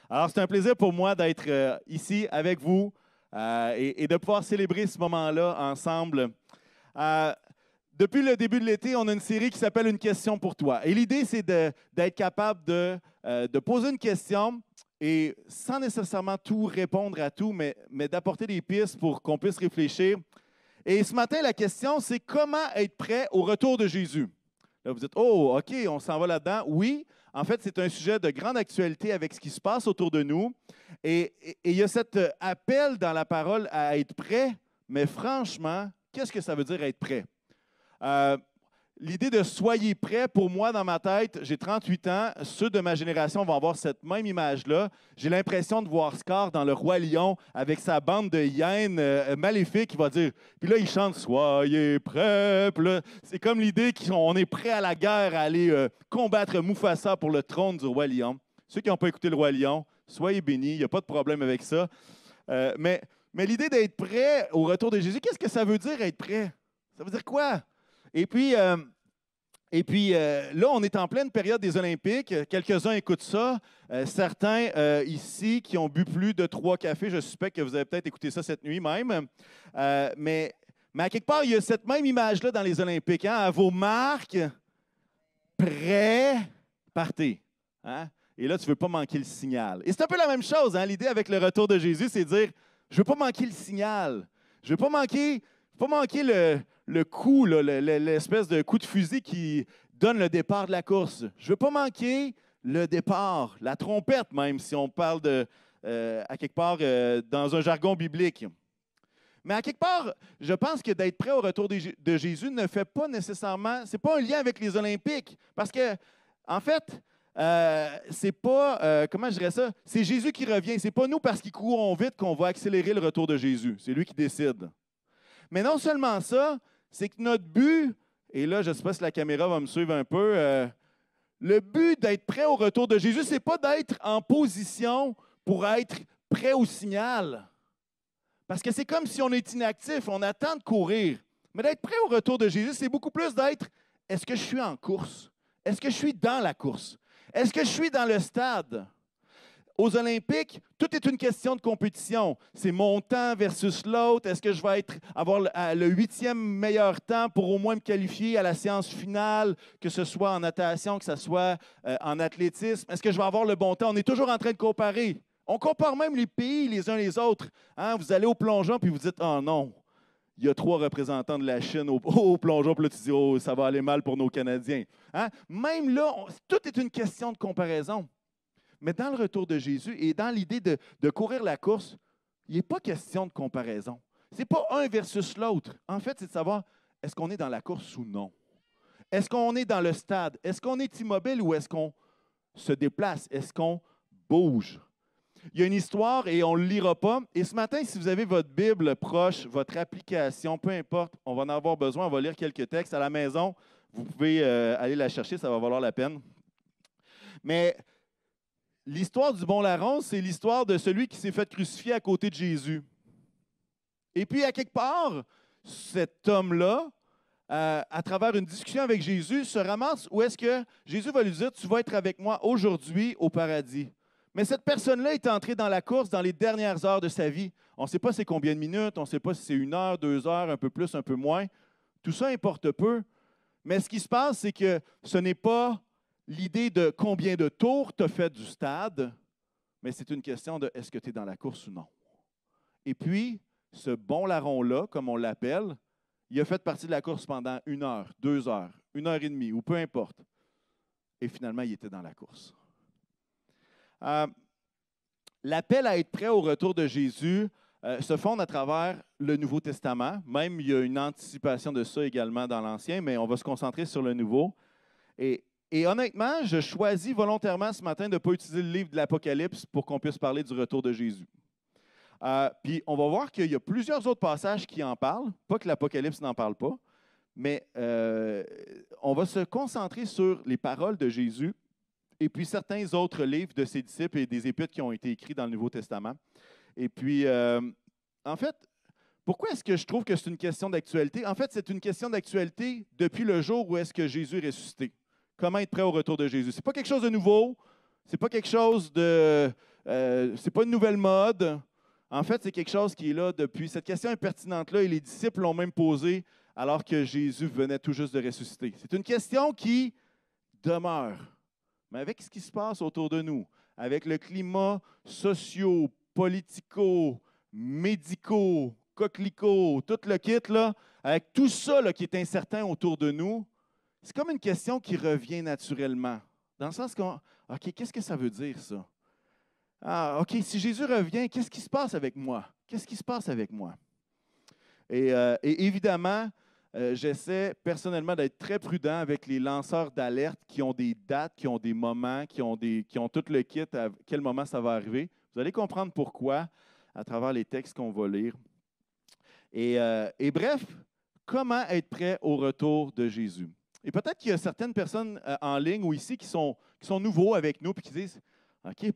Alors, c'est un plaisir pour moi d'être ici avec vous et de pouvoir célébrer ce moment-là ensemble. Euh, Depuis le début de l'été, on a une série qui s'appelle Une question pour toi. Et l'idée, c'est d'être capable de poser une question et sans nécessairement tout répondre à tout, mais d'apporter des pistes pour qu'on puisse réfléchir. Et ce matin, la question, c'est comment être prêt au retour de Jésus? Là, vous dites, oh, OK, on s'en va là-dedans. Oui, en fait, c'est un sujet de grande actualité avec ce qui se passe autour de nous. Et il y a cet appel dans la parole à être prêt, mais franchement, qu'est-ce que ça veut dire être prêt? Euh, L'idée de soyez prêts, pour moi, dans ma tête, j'ai 38 ans, ceux de ma génération vont avoir cette même image-là. J'ai l'impression de voir Scar dans Le Roi Lion avec sa bande de hyènes maléfiques qui va dire, puis là, il chante soyez prêts. Puis là, c'est comme l'idée qu'on est prêt à la guerre, à aller combattre Mufasa pour le trône du Roi Lion. Ceux qui n'ont pas écouté Le Roi Lion, soyez bénis, il n'y a pas de problème avec ça. Mais l'idée d'être prêt au retour de Jésus, qu'est-ce que ça veut dire être prêt? Ça veut dire quoi? Et puis, là, on est en pleine période des Olympiques. Quelques-uns écoutent ça. Certains ici qui ont bu plus de 3 cafés, je suspecte que vous avez peut-être écouté ça cette nuit même. Mais à quelque part, il y a cette même image-là dans les Olympiques. Hein? À vos marques, prêts, partez. Hein? Et là, tu ne veux pas manquer le signal. Et c'est un peu la même chose. Hein? L'idée avec le retour de Jésus, c'est de dire, je ne veux pas manquer le signal. Je ne veux pas manquer le coup, là, l'espèce de coup de fusil qui donne le départ de la course. Je ne veux pas manquer le départ, la trompette même, si on parle à quelque part dans un jargon biblique. Mais à quelque part, je pense que d'être prêt au retour de Jésus ne fait pas nécessairement, c'est pas un lien avec les Olympiques. Parce que, en fait, c'est pas, comment je dirais ça, c'est Jésus qui revient. C'est pas nous, parce qu'ils courent vite, qu'on va accélérer le retour de Jésus. C'est lui qui décide. Mais non seulement ça, c'est que notre but, et là, je ne sais pas si la caméra va me suivre un peu, le but d'être prêt au retour de Jésus, ce n'est pas d'être en position pour être prêt au signal. Parce que c'est comme si on est inactif, on attend de courir. Mais d'être prêt au retour de Jésus, c'est beaucoup plus d'être, est-ce que je suis en course? Est-ce que je suis dans la course? Est-ce que je suis dans le stade? Aux Olympiques, tout est une question de compétition. C'est mon temps versus l'autre. Est-ce que je vais avoir le 8e meilleur temps pour au moins me qualifier à la séance finale, que ce soit en natation, que ce soit en athlétisme? Est-ce que je vais avoir le bon temps? On est toujours en train de comparer. On compare même les pays les uns les autres. Hein? Vous allez au plongeon puis vous dites « Oh non, il y a 3 représentants de la Chine au plongeon. » Puis là, tu dis « Oh, ça va aller mal pour nos Canadiens. Hein? » Même là, tout est une question de comparaison. Mais dans le retour de Jésus et dans l'idée de courir la course, il n'est pas question de comparaison. Ce n'est pas un versus l'autre. En fait, c'est de savoir, est-ce qu'on est dans la course ou non? Est-ce qu'on est dans le stade? Est-ce qu'on est immobile ou est-ce qu'on se déplace? Est-ce qu'on bouge? Il y a une histoire et on ne le lira pas. Et ce matin, si vous avez votre Bible proche, votre application, peu importe, on va en avoir besoin, on va lire quelques textes à la maison. Vous pouvez aller la chercher, ça va valoir la peine. Mais l'histoire du bon larron, c'est l'histoire de celui qui s'est fait crucifier à côté de Jésus. Et puis, à quelque part, cet homme-là, à travers une discussion avec Jésus, se ramasse où est-ce que Jésus va lui dire « Tu vas être avec moi aujourd'hui au paradis ». Mais cette personne-là est entrée dans la course dans les dernières heures de sa vie. On ne sait pas c'est combien de minutes, on ne sait pas si c'est 1 heure, 2 heures, un peu plus, un peu moins. Tout ça importe peu. Mais ce qui se passe, c'est que ce n'est pas l'idée de combien de tours tu as fait du stade, mais c'est une question de est-ce que tu es dans la course ou non. Et puis, ce bon larron-là, comme on l'appelle, il a fait partie de la course pendant 1 heure, 2 heures, 1 heure et demie, ou peu importe. Et finalement, il était dans la course. L'appel à être prêt au retour de Jésus se fonde à travers le Nouveau Testament. Même, il y a une anticipation de ça également dans l'Ancien, mais on va se concentrer sur le Nouveau. Et honnêtement, je choisis volontairement ce matin de ne pas utiliser le livre de l'Apocalypse pour qu'on puisse parler du retour de Jésus. Puis on va voir qu'il y a plusieurs autres passages qui en parlent, pas que l'Apocalypse n'en parle pas, mais on va se concentrer sur les paroles de Jésus et puis certains autres livres de ses disciples et des épîtres qui ont été écrits dans le Nouveau Testament. Et puis, en fait, pourquoi est-ce que je trouve que c'est une question d'actualité? En fait, c'est une question d'actualité depuis le jour où est-ce que Jésus est ressuscité. Comment être prêt au retour de Jésus? Ce n'est pas quelque chose de nouveau, ce n'est pas quelque chose c'est pas une nouvelle mode. En fait, c'est quelque chose qui est là depuis. Cette question est pertinente-là et les disciples l'ont même posée alors que Jésus venait tout juste de ressusciter. C'est une question qui demeure. Mais avec ce qui se passe autour de nous, avec le climat socio, politico, médico, coquelicot, tout le kit, là, avec tout ça là, qui est incertain autour de nous, c'est comme une question qui revient naturellement. Dans le sens qu'on, OK, qu'est-ce que ça veut dire, ça? Ah, OK, si Jésus revient, qu'est-ce qui se passe avec moi? Qu'est-ce qui se passe avec moi? Et évidemment, j'essaie personnellement d'être très prudent avec les lanceurs d'alerte qui ont des dates, qui ont des moments, qui ont tout le kit, à quel moment ça va arriver. Vous allez comprendre pourquoi à travers les textes qu'on va lire. Et bref, comment être prêt au retour de Jésus? Et peut-être qu'il y a certaines personnes en ligne ou ici qui sont nouveaux avec nous et qui disent, OK,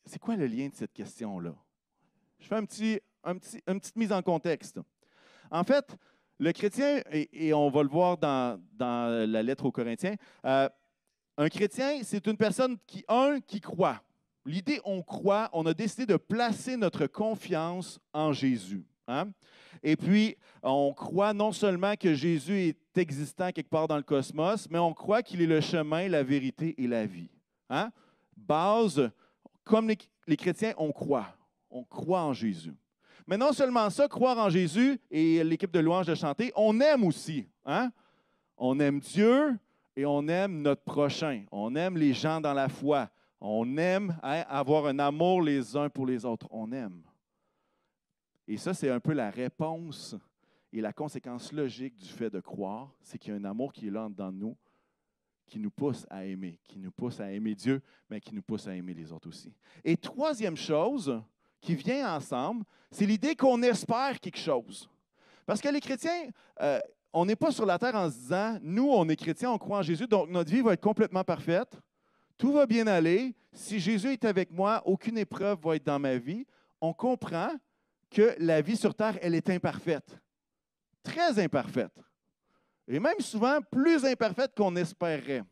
c'est quoi le lien de cette question-là? Je fais une petite mise en contexte. En fait, le chrétien, et on va le voir dans la lettre aux Corinthiens, un chrétien, c'est une personne qui croit. L'idée, on croit, on a décidé de placer notre confiance en Jésus. Hein? Et puis, on croit non seulement que Jésus est existant quelque part dans le cosmos, mais on croit qu'il est le chemin, la vérité et la vie. Hein? Base, comme les chrétiens, on croit. On croit en Jésus. Mais non seulement ça, croire en Jésus, et l'équipe de louange de chanter, on aime aussi. Hein? On aime Dieu et on aime notre prochain. On aime les gens dans la foi. On aime avoir un amour les uns pour les autres. On aime. Et ça, c'est un peu la réponse et la conséquence logique du fait de croire, c'est qu'il y a un amour qui est là en dedans de nous, qui nous pousse à aimer Dieu, mais qui nous pousse à aimer les autres aussi. Et troisième chose qui vient ensemble, c'est l'idée qu'on espère quelque chose. Parce que les chrétiens, on n'est pas sur la terre en se disant, nous, on est chrétiens, on croit en Jésus, donc notre vie va être complètement parfaite, tout va bien aller, si Jésus est avec moi, aucune épreuve va être dans ma vie. On comprend que la vie sur terre, elle est imparfaite, très imparfaite, et même souvent plus imparfaite qu'on espérerait.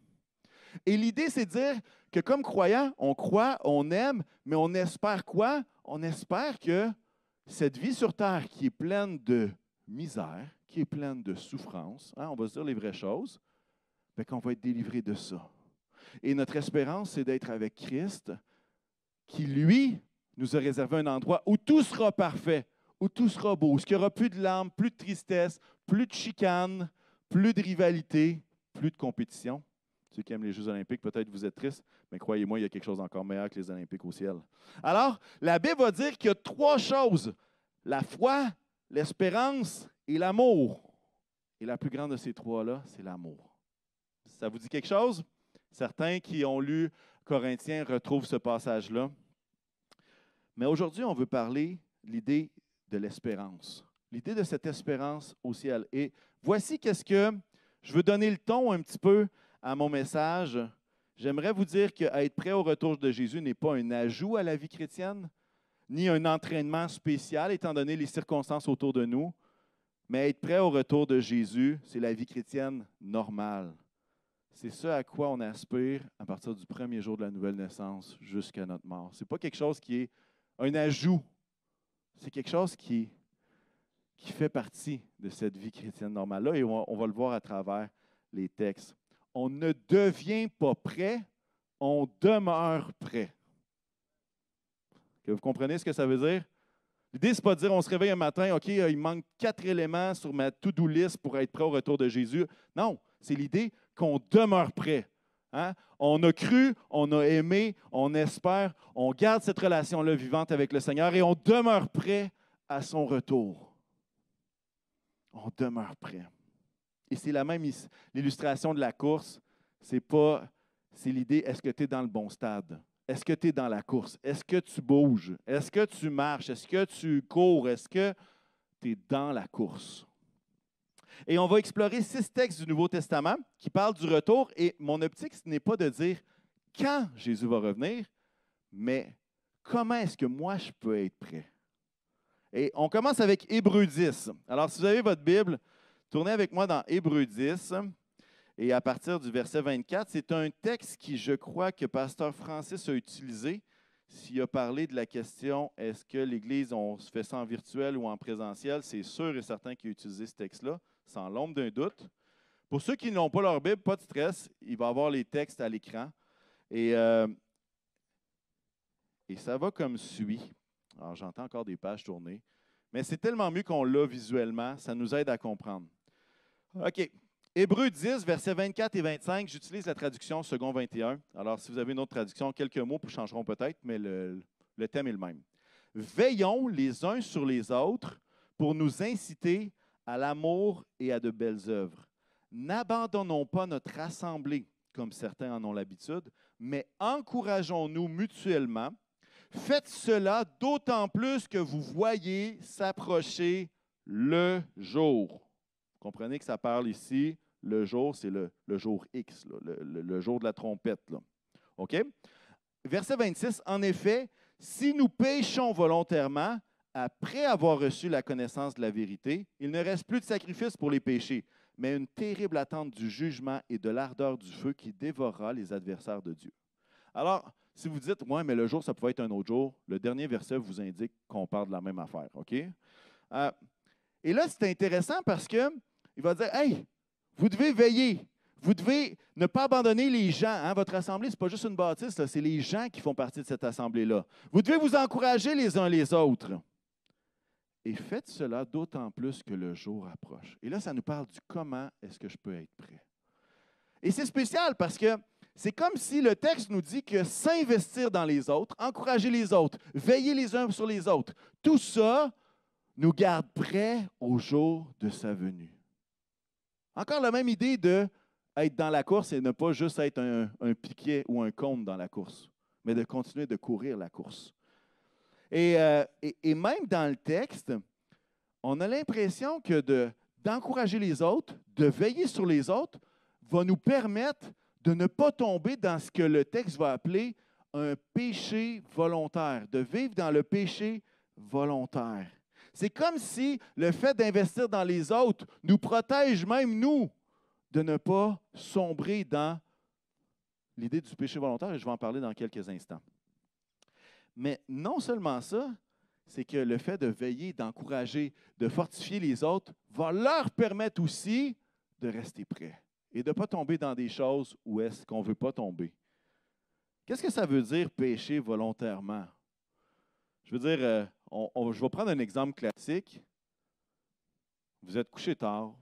Et l'idée, c'est de dire que comme croyants, on croit, on aime, mais on espère quoi? On espère que cette vie sur terre qui est pleine de misère, qui est pleine de souffrance, hein, on va se dire les vraies choses, bien qu'on va être délivré de ça. Et notre espérance, c'est d'être avec Christ, qui, lui, nous a réservé un endroit où tout sera parfait, où tout sera beau, où il n'y aura plus de larmes, plus de tristesse, plus de chicane, plus de rivalité, plus de compétition. Ceux qui aiment les Jeux olympiques, peut-être vous êtes tristes, mais croyez-moi, il y a quelque chose d'encore meilleur que les Olympiques au ciel. Alors, la Bible va dire qu'il y a trois choses, la foi, l'espérance et l'amour. Et la plus grande de ces trois-là, c'est l'amour. Ça vous dit quelque chose? Certains qui ont lu Corinthiens retrouvent ce passage-là. Mais aujourd'hui, on veut parler de l'idée de l'espérance. L'idée de cette espérance au ciel. Et voici qu'est-ce que je veux donner le ton un petit peu à mon message. J'aimerais vous dire qu'être prêt au retour de Jésus n'est pas un ajout à la vie chrétienne, ni un entraînement spécial, étant donné les circonstances autour de nous. Mais être prêt au retour de Jésus, c'est la vie chrétienne normale. C'est ce à quoi on aspire à partir du premier jour de la nouvelle naissance jusqu'à notre mort. Ce n'est pas quelque chose qui est un ajout. C'est quelque chose qui fait partie de cette vie chrétienne normale-là, et on va le voir à travers les textes. On ne devient pas prêt, on demeure prêt. Que vous comprenez ce que ça veut dire? L'idée, ce n'est pas de dire on se réveille un matin, OK, il manque 4 éléments sur ma to-do list pour être prêt au retour de Jésus. Non, c'est l'idée qu'on demeure prêt. Hein? On a cru, on a aimé, on espère, on garde cette relation-là vivante avec le Seigneur et on demeure prêt à son retour. On demeure prêt. Et c'est la même l'illustration de la course. C'est l'idée, est-ce que tu es dans le bon stade? Est-ce que tu es dans la course? Est-ce que tu bouges? Est-ce que tu marches? Est-ce que tu cours? Est-ce que tu es dans la course? Et on va explorer 6 textes du Nouveau Testament qui parlent du retour. Et mon optique, ce n'est pas de dire quand Jésus va revenir, mais comment est-ce que moi, je peux être prêt? Et on commence avec Hébreux 10. Alors, si vous avez votre Bible, tournez avec moi dans Hébreux 10. Et à partir du verset 24, c'est un texte qui, je crois, que Pasteur Francis a utilisé. s'il a parlé de la question est-ce que l'Église, on se fait ça en virtuel ou en présentiel, c'est sûr et certain qu'il a utilisé ce texte-là, sans l'ombre d'un doute. Pour ceux qui n'ont pas leur Bible, pas de stress, il va y avoir les textes à l'écran. Et ça va comme suit. Alors, j'entends encore des pages tourner. Mais c'est tellement mieux qu'on l'a visuellement, ça nous aide à comprendre. OK. Hébreux 10, versets 24 et 25, j'utilise la traduction second 21. Alors, si vous avez une autre traduction, quelques mots changeront peut-être, mais le thème est le même. Veillons les uns sur les autres pour nous inciter à l'amour et à de belles œuvres. N'abandonnons pas notre assemblée, comme certains en ont l'habitude, mais encourageons-nous mutuellement. Faites cela d'autant plus que vous voyez s'approcher le jour. Vous comprenez que ça parle ici, le jour, c'est le jour X, là, le jour de la trompette. Là. OK? Verset 26, en effet, si nous péchons volontairement, après avoir reçu la connaissance de la vérité, il ne reste plus de sacrifice pour les péchés, mais une terrible attente du jugement et de l'ardeur du feu qui dévorera les adversaires de Dieu. Alors, si vous dites, ouais, mais le jour, ça pouvait être un autre jour, le dernier verset vous indique qu'on parle de la même affaire. OK? Et là, c'est intéressant parce qu'il va dire, hey, vous devez veiller. Vous devez ne pas abandonner les gens. Hein? Votre assemblée, ce n'est pas juste une bâtisse, c'est les gens qui font partie de cette assemblée-là. Vous devez vous encourager les uns les autres. Et faites cela d'autant plus que le jour approche. Et là, ça nous parle du comment est-ce que je peux être prêt. Et c'est spécial parce que c'est comme si le texte nous dit que s'investir dans les autres, encourager les autres, veiller les uns sur les autres, tout ça nous garde prêts au jour de sa venue. Encore la même idée d'être dans la course et ne pas juste être un piquet ou un cône dans la course, mais de continuer de courir la course. Et même dans le texte, on a l'impression que d'encourager les autres, de veiller sur les autres, va nous permettre de ne pas tomber dans ce que le texte va appeler un péché volontaire, de vivre dans le péché volontaire. C'est comme si le fait d'investir dans les autres nous protège même, nous, de ne pas sombrer dans l'idée du péché volontaire, et je vais en parler dans quelques instants. Mais non seulement ça, c'est que le fait de veiller, d'encourager, de fortifier les autres va leur permettre aussi de rester prêts et de ne pas tomber dans des choses où est-ce qu'on ne veut pas tomber. Qu'est-ce que ça veut dire pécher volontairement? Je veux dire, je vais prendre un exemple classique. Vous êtes couché tard,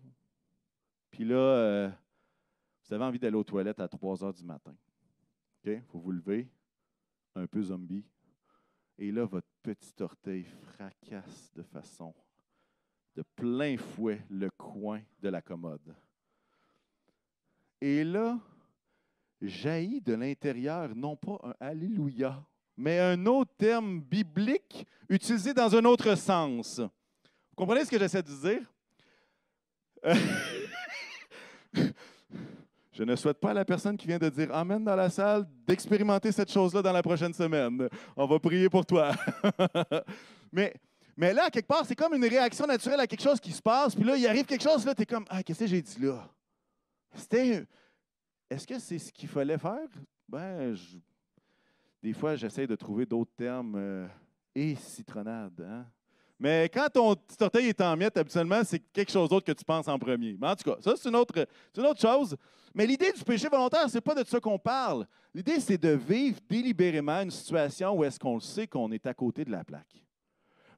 puis là, vous avez envie d'aller aux toilettes à 3 heures du matin. OK? Vous vous levez, un peu zombie, et là, votre petit orteil fracasse de façon de plein fouet le coin de la commode. Et là, jaillit de l'intérieur, non pas un Alléluia, mais un autre terme biblique utilisé dans un autre sens. Vous comprenez ce que j'essaie de dire? Je ne souhaite pas à la personne qui vient de dire Amen dans la salle d'expérimenter cette chose-là dans la prochaine semaine. On va prier pour toi. mais là, quelque part, c'est comme une réaction naturelle à quelque chose qui se passe. Puis là, il arrive quelque chose, là, tu es comme ah, qu'est-ce que j'ai dit là? Est-ce que c'est ce qu'il fallait faire? Des fois, j'essaie de trouver d'autres termes. Et citronnade, hein? Mais quand ton petit orteil est en miettes, habituellement, c'est quelque chose d'autre que tu penses en premier. Mais en tout cas, ça, c'est une autre chose. Mais l'idée du péché volontaire, ce n'est pas de ça qu'on parle. L'idée, c'est de vivre délibérément une situation où est-ce qu'on le sait qu'on est à côté de la plaque.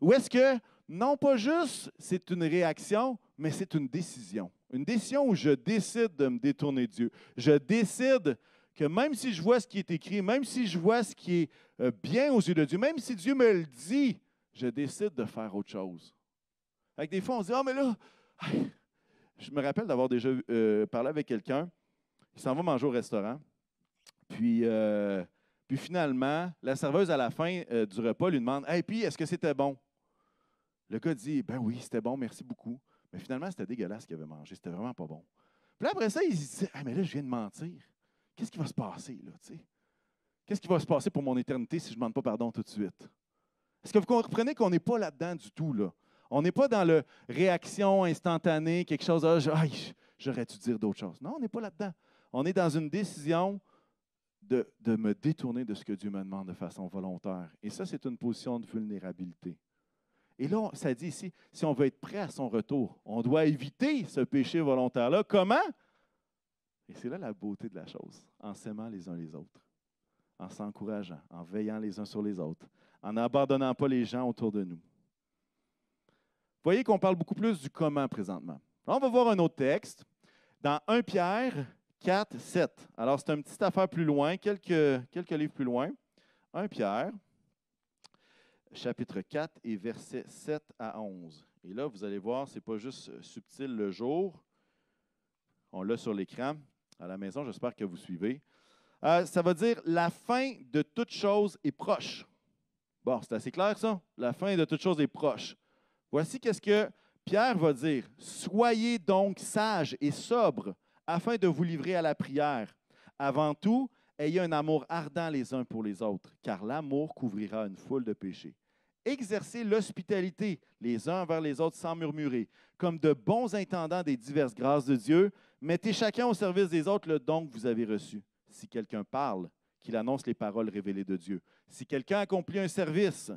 Où est-ce que, non pas juste c'est une réaction, mais c'est une décision. Une décision où je décide de me détourner de Dieu. Je décide que même si je vois ce qui est écrit, même si je vois ce qui est bien aux yeux de Dieu, même si Dieu me le dit, je décide de faire autre chose. Fait que des fois, on se dit, ah, mais là, je me rappelle d'avoir déjà parlé avec quelqu'un, il s'en va manger au restaurant, puis finalement, la serveuse à la fin du repas lui demande, hey, puis est-ce que c'était bon? Le gars dit, ben oui, c'était bon, merci beaucoup. Mais finalement, c'était dégueulasse ce qu'il avait mangé, c'était vraiment pas bon. Puis là, après ça, il se dit, ah, mais là, je viens de mentir. Qu'est-ce qui va se passer, là, tu sais? Qu'est-ce qui va se passer pour mon éternité si je ne demande pas pardon tout de suite? Est-ce que vous comprenez qu'on n'est pas là-dedans du tout, là? On n'est pas dans la réaction instantanée, quelque chose, j'aurais dû dire d'autres choses. Non, on n'est pas là-dedans. On est dans une décision de me détourner de ce que Dieu me demande de façon volontaire. Et ça, c'est une position de vulnérabilité. Et là, ça dit ici, si on veut être prêt à son retour, on doit éviter ce péché volontaire-là. Comment? Et c'est là la beauté de la chose, en s'aimant les uns les autres, en s'encourageant, en veillant les uns sur les autres, en n'abandonnant pas les gens autour de nous. Vous voyez qu'on parle beaucoup plus du comment présentement. Là, on va voir un autre texte, dans 1 Pierre 4, 7. Alors, c'est une petite affaire plus loin, quelques livres plus loin. 1 Pierre, chapitre 4 et versets 7 à 11. Et là, vous allez voir, ce n'est pas juste subtil le jour. On l'a sur l'écran à la maison, j'espère que vous suivez. Ça va dire « La fin de toute chose est proche ». Bon, c'est assez clair ça? La fin de toute chose est proche. Voici qu'est-ce que Pierre va dire. « Soyez donc sages et sobres afin de vous livrer à la prière. Avant tout, ayez un amour ardent les uns pour les autres, car l'amour couvrira une foule de péchés. Exercez l'hospitalité les uns envers les autres sans murmurer, comme de bons intendants des diverses grâces de Dieu. Mettez chacun au service des autres le don que vous avez reçu. Si quelqu'un parle, qu'il annonce les paroles révélées de Dieu. Si quelqu'un accomplit un service,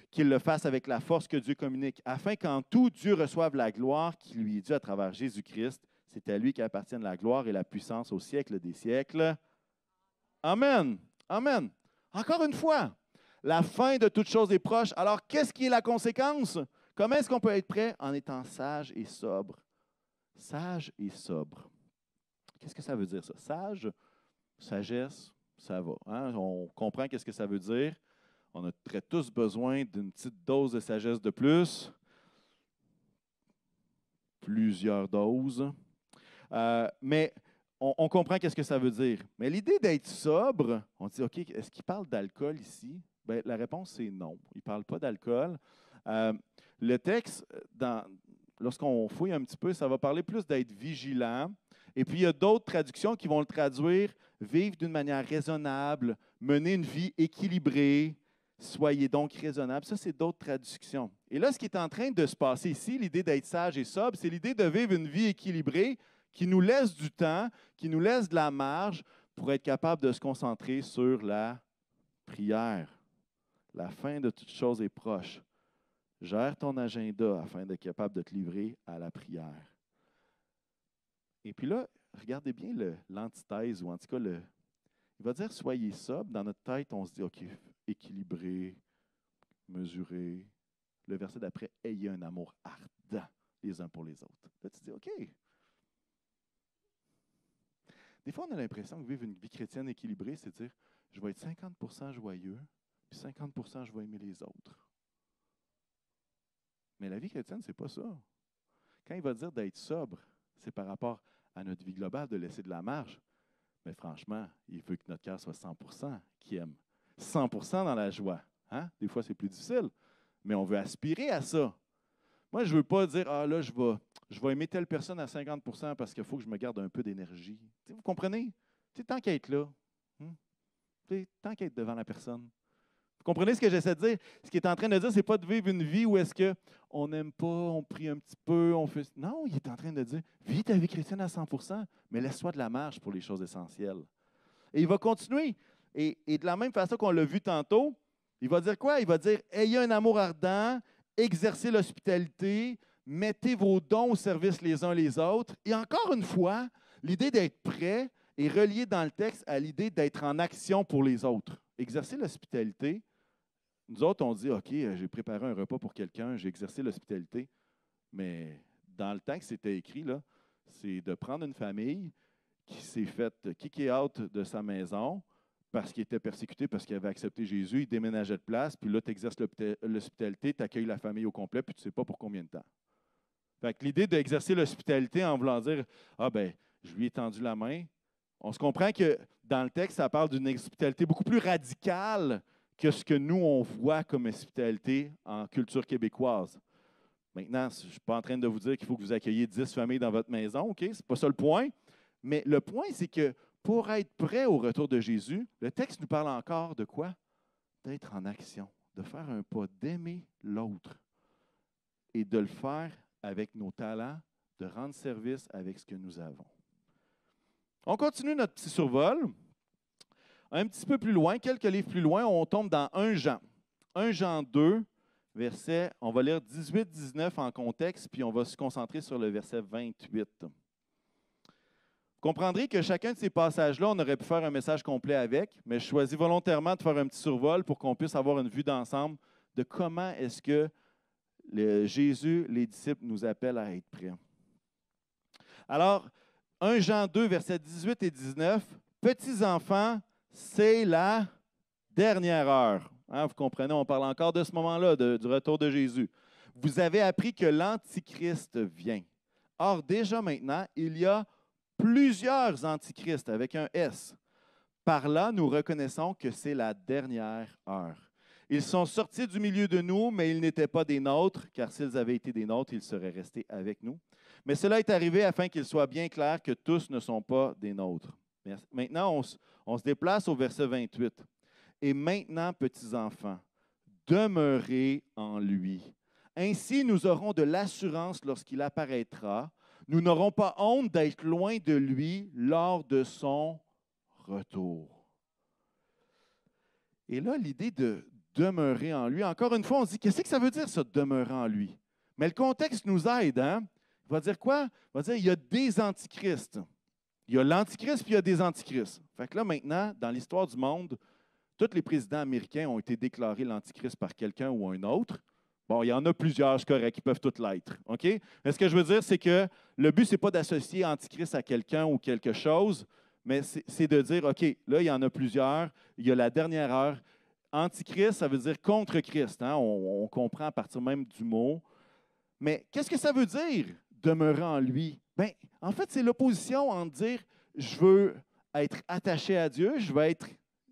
qu'il le fasse avec la force que Dieu communique, afin qu'en tout, Dieu reçoive la gloire qui lui est due à travers Jésus-Christ. C'est à lui qu'appartiennent la gloire et la puissance au siècle des siècles. Amen. Amen. Encore une fois, la fin de toute chose est proche. Alors, qu'est-ce qui est la conséquence? Comment est-ce qu'on peut être prêt? En étant sage et sobre. Sage et sobre. Qu'est-ce que ça veut dire, ça? Sage, sagesse, ça va. Hein? On comprend qu'est-ce que ça veut dire. On a tous besoin d'une petite dose de sagesse de plus. Plusieurs doses. Mais on comprend qu'est-ce que ça veut dire. Mais l'idée d'être sobre, on dit, OK, est-ce qu'il parle d'alcool ici? Bien, la réponse, c'est non. Il ne parle pas d'alcool. Le texte, lorsqu'on fouille un petit peu, ça va parler plus d'être vigilant. Et puis, il y a d'autres traductions qui vont le traduire « vivre d'une manière raisonnable, mener une vie équilibrée, soyez donc raisonnable ». Ça, c'est d'autres traductions. Et là, ce qui est en train de se passer ici, l'idée d'être sage et sobre, c'est l'idée de vivre une vie équilibrée qui nous laisse du temps, qui nous laisse de la marge pour être capable de se concentrer sur la prière. La fin de toute chose est proche. Gère ton agenda afin d'être capable de te livrer à la prière. Et puis là, regardez bien l'antithèse, ou en tout cas, il va dire « soyez sobre ». Dans notre tête, on se dit « OK, équilibré, mesuré ». Le verset d'après « ayez un amour ardent les uns pour les autres ». Là, tu dis « OK ». Des fois, on a l'impression que vivre une vie chrétienne équilibrée, c'est dire « je vais être 50% joyeux, puis 50% je vais aimer les autres ». Mais la vie chrétienne, ce n'est pas ça. Quand il va dire d'être sobre, c'est par rapport à notre vie globale, de laisser de la marge. Mais franchement, il veut que notre cœur soit 100% qui aime. 100% dans la joie. Hein? Des fois, c'est plus difficile, mais on veut aspirer à ça. Moi, je ne veux pas dire, ah là, je vais aimer telle personne à 50% parce qu'il faut que je me garde un peu d'énergie. Vous comprenez? Tant qu'à être là, tant qu'à être devant la personne. Vous comprenez ce que j'essaie de dire? Ce qu'il est en train de dire, ce n'est pas de vivre une vie où est-ce qu'on n'aime pas, on prie un petit peu, on fait... Non, il est en train de dire, vis ta vie chrétienne à 100%, mais laisse-toi de la marge pour les choses essentielles. Et il va continuer. Et de la même façon qu'on l'a vu tantôt, il va dire quoi? Il va dire, ayez un amour ardent, exercez l'hospitalité, mettez vos dons au service les uns les autres. Et encore une fois, l'idée d'être prêt est reliée dans le texte à l'idée d'être en action pour les autres. Exercer l'hospitalité. Nous autres, on dit, OK, j'ai préparé un repas pour quelqu'un, j'ai exercé l'hospitalité. Mais dans le texte, c'était écrit, là, c'est de prendre une famille qui s'est fait kicker out de sa maison parce qu'il était persécuté, parce qu'il avait accepté Jésus, il déménageait de place, puis là, tu exerces l'hospitalité, tu accueilles la famille au complet, puis tu ne sais pas pour combien de temps. Fait que l'idée d'exercer l'hospitalité en voulant dire, ah ben, je lui ai tendu la main, on se comprend que dans le texte, ça parle d'une hospitalité beaucoup plus radicale que ce que nous, on voit comme hospitalité en culture québécoise. Maintenant, je ne suis pas en train de vous dire qu'il faut que vous accueilliez 10 familles dans votre maison, OK? Ce n'est pas ça le point. Mais le point, c'est que pour être prêt au retour de Jésus, le texte nous parle encore de quoi? D'être en action, de faire un pas, d'aimer l'autre et de le faire avec nos talents, de rendre service avec ce que nous avons. On continue notre petit survol. Un petit peu plus loin, quelques livres plus loin, on tombe dans 1 Jean. 1 Jean 2, verset, on va lire 18-19 en contexte, puis on va se concentrer sur le verset 28. Vous comprendrez que chacun de ces passages-là, on aurait pu faire un message complet avec, mais je choisis volontairement de faire un petit survol pour qu'on puisse avoir une vue d'ensemble de comment est-ce que Jésus, les disciples, nous appellent à être prêts. Alors, 1 Jean 2, versets 18 et 19, « Petits enfants, c'est la dernière heure. » Hein, vous comprenez, on parle encore de ce moment-là, du retour de Jésus. « Vous avez appris que l'Antichrist vient. Or, déjà maintenant, il y a plusieurs antichrists avec un S. Par là, nous reconnaissons que c'est la dernière heure. Ils sont sortis du milieu de nous, mais ils n'étaient pas des nôtres, car s'ils avaient été des nôtres, ils seraient restés avec nous. Mais cela est arrivé afin qu'il soit bien clair que tous ne sont pas des nôtres. » Maintenant, on se déplace au verset 28. « Et maintenant, petits enfants, demeurez en lui. Ainsi, nous aurons de l'assurance lorsqu'il apparaîtra. Nous n'aurons pas honte d'être loin de lui lors de son retour. » Et là, l'idée de demeurer en lui, encore une fois, on se dit, qu'est-ce que ça veut dire, ça, demeurer en lui? Mais le contexte nous aide, hein? Il va dire quoi? Il va dire, il y a des antichrists. Il y a l'antichrist, puis il y a des antichrists. Fait que là, maintenant, dans l'histoire du monde, tous les présidents américains ont été déclarés l'antichrist par quelqu'un ou un autre. Bon, il y en a plusieurs, c'est correct, qui peuvent tous l'être. OK? Mais ce que je veux dire, c'est que le but, ce n'est pas d'associer antichrist à quelqu'un ou quelque chose, mais c'est de dire, OK, là, il y en a plusieurs. Il y a la dernière heure. Antichrist, ça veut dire contre Christ. Hein? On comprend à partir même du mot. Mais qu'est-ce que ça veut dire, demeurer en lui? Bien, en fait, c'est l'opposition entre dire, je veux être attaché à Dieu, je veux être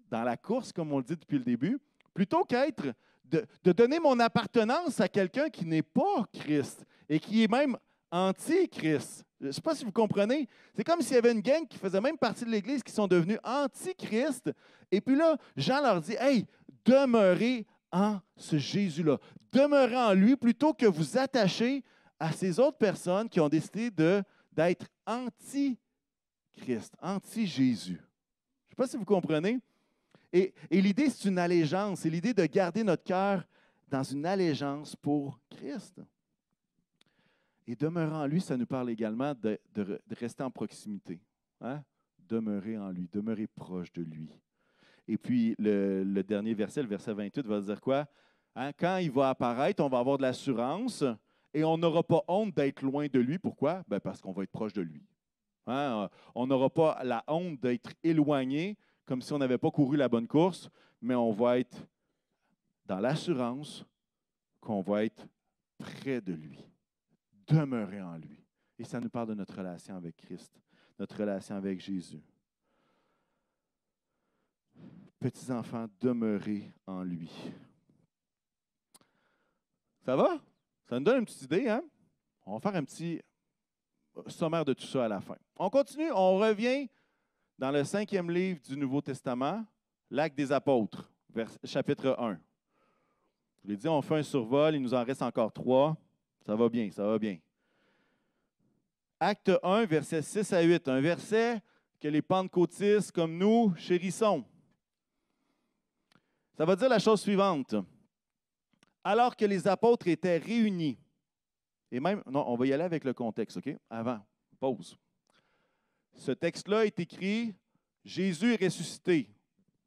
dans la course, comme on le dit depuis le début, plutôt qu'être de donner mon appartenance à quelqu'un qui n'est pas Christ et qui est même anti-Christ. Je ne sais pas si vous comprenez. C'est comme s'il y avait une gang qui faisait même partie de l'Église qui sont devenus anti-Christ. Et puis là, Jean leur dit, « Hey, demeurez en ce Jésus-là. Demeurez en lui plutôt que vous attacher à ces autres personnes qui ont décidé d'être anti-Christ, anti-Jésus. » Je ne sais pas si vous comprenez. Et l'idée, c'est une allégeance. C'est l'idée de garder notre cœur dans une allégeance pour Christ. Et demeurer en lui, ça nous parle également de rester en proximité. Hein? Demeurer en lui, demeurer proche de lui. Et puis, le dernier verset, le verset 28, va dire quoi? Hein? Quand il va apparaître, on va avoir de l'assurance et on n'aura pas honte d'être loin de lui. Pourquoi? Bien, parce qu'on va être proche de lui. Hein? On n'aura pas la honte d'être éloigné, comme si on n'avait pas couru la bonne course, mais on va être dans l'assurance qu'on va être près de lui, demeurer en lui. Et ça nous parle de notre relation avec Christ, notre relation avec Jésus. Petits enfants, demeurez en lui. Ça va? Ça nous donne une petite idée, hein? On va faire un petit sommaire de tout ça à la fin. On continue, on revient dans le 5e livre du Nouveau Testament, l'Acte des Apôtres, chapitre 1. Je vous l'ai dit, on fait un survol, il nous en reste encore 3. Ça va bien, ça va bien. Acte 1, versets 6 à 8, un verset que les pentecôtistes comme nous chérissons. Ça va dire la chose suivante. Alors que les apôtres étaient réunis, et même, non, on va y aller avec le contexte, OK? Avant, pause. Ce texte-là est écrit, Jésus est ressuscité.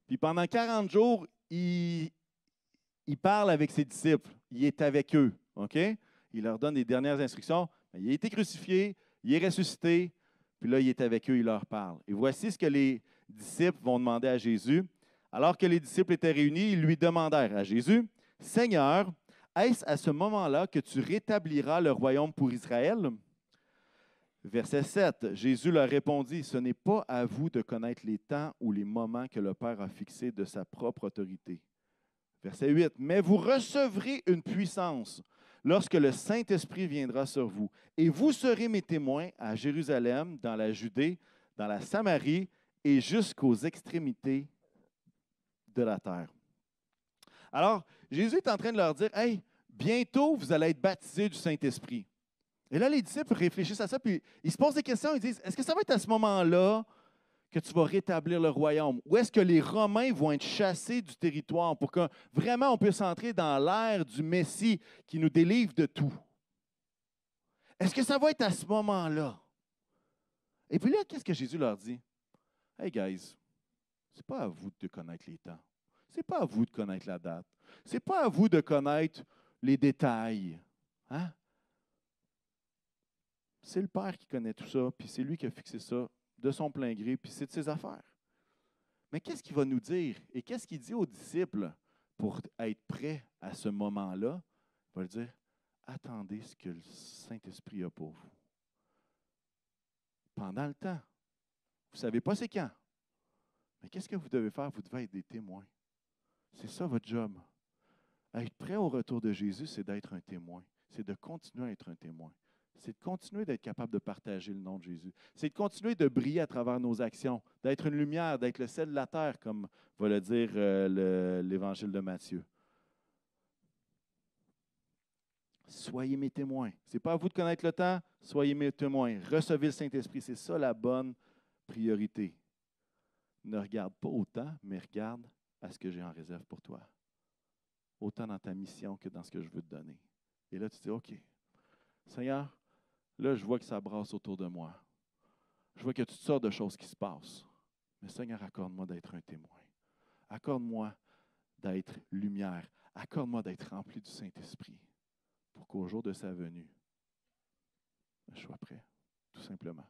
Puis pendant 40 jours, il parle avec ses disciples. Il est avec eux, OK? Il leur donne les dernières instructions. Il a été crucifié, il est ressuscité, puis là, il est avec eux, il leur parle. Et voici ce que les disciples vont demander à Jésus. Alors que les disciples étaient réunis, ils lui demandèrent à Jésus, « Seigneur, est-ce à ce moment-là que tu rétabliras le royaume pour Israël? » Verset 7, Jésus leur répondit, « Ce n'est pas à vous de connaître les temps ou les moments que le Père a fixés de sa propre autorité. » Verset 8, « Mais vous recevrez une puissance lorsque le Saint-Esprit viendra sur vous, et vous serez mes témoins à Jérusalem, dans la Judée, dans la Samarie et jusqu'aux extrémités de la terre. » Alors, Jésus est en train de leur dire, « Hey, bientôt, vous allez être baptisés du Saint-Esprit. » Et là, les disciples réfléchissent à ça, puis ils se posent des questions, ils disent, « Est-ce que ça va être à ce moment-là que tu vas rétablir le royaume? Où est-ce que les Romains vont être chassés du territoire pour que vraiment on puisse entrer dans l'ère du Messie qui nous délivre de tout? Est-ce que ça va être à ce moment-là? Et puis là, qu'est-ce que Jésus leur dit? Hey guys, c'est pas à vous de connaître les temps. C'est pas à vous de connaître la date. C'est pas à vous de connaître les détails. Hein? C'est le Père qui connaît tout ça, puis c'est lui qui a fixé ça de son plein gré, puis c'est de ses affaires. Mais qu'est-ce qu'il va nous dire? Et qu'est-ce qu'il dit aux disciples pour être prêts à ce moment-là? Il va leur dire, attendez ce que le Saint-Esprit a pour vous. Pendant le temps. Vous ne savez pas c'est quand. Mais qu'est-ce que vous devez faire? Vous devez être des témoins. C'est ça votre job. Être prêt au retour de Jésus, c'est d'être un témoin. C'est de continuer à être un témoin. C'est de continuer d'être capable de partager le nom de Jésus. C'est de continuer de briller à travers nos actions, d'être une lumière, d'être le sel de la terre, comme va le dire l'Évangile de Matthieu. Soyez mes témoins. Ce n'est pas à vous de connaître le temps, soyez mes témoins. Recevez le Saint-Esprit, c'est ça la bonne priorité. Ne regarde pas au temps, mais regarde à ce que j'ai en réserve pour toi. Autant dans ta mission que dans ce que je veux te donner. Et là, tu te dis, OK, Seigneur, là, je vois que ça brasse autour de moi. Je vois qu'il y a toutes sortes de choses qui se passent. Mais Seigneur, accorde-moi d'être un témoin. Accorde-moi d'être lumière. Accorde-moi d'être rempli du Saint-Esprit pour qu'au jour de sa venue, je sois prêt, tout simplement.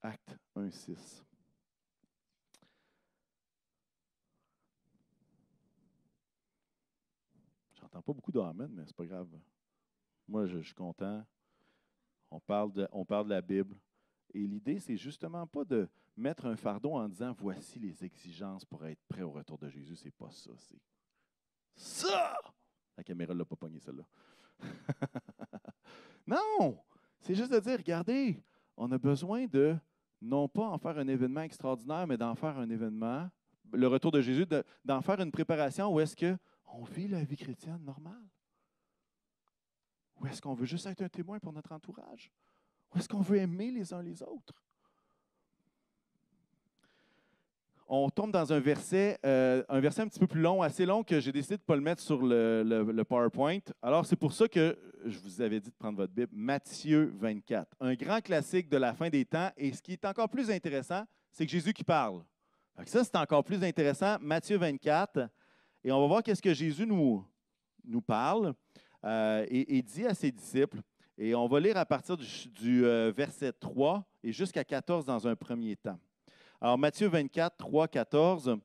Acte 1:6. J'entends pas beaucoup d'amen, mais c'est pas grave. Moi, je suis content. On parle de la Bible. Et l'idée, c'est justement pas de mettre un fardeau en disant voici les exigences pour être prêt au retour de Jésus. C'est pas ça. C'est ça! La caméra ne l'a pas pogné, celle-là. Non! C'est juste de dire, regardez, on a besoin de, non pas en faire un événement extraordinaire, mais d'en faire un événement, le retour de Jésus, d'en faire une préparation où est-ce qu'on vit la vie chrétienne normale? Ou est-ce qu'on veut juste être un témoin pour notre entourage? Ou est-ce qu'on veut aimer les uns les autres? On tombe dans un verset un petit peu plus long, assez long, que j'ai décidé de ne pas le mettre sur le PowerPoint. Alors, c'est pour ça que je vous avais dit de prendre votre Bible. Matthieu 24, un grand classique de la fin des temps. Et ce qui est encore plus intéressant, c'est que Jésus qui parle. Ça, c'est encore plus intéressant. Matthieu 24. Et on va voir qu'est-ce que Jésus nous parle et dit à ses disciples. Et on va lire à partir du verset 3 et jusqu'à 14 dans un premier temps. Alors, Matthieu 24, 3, 14,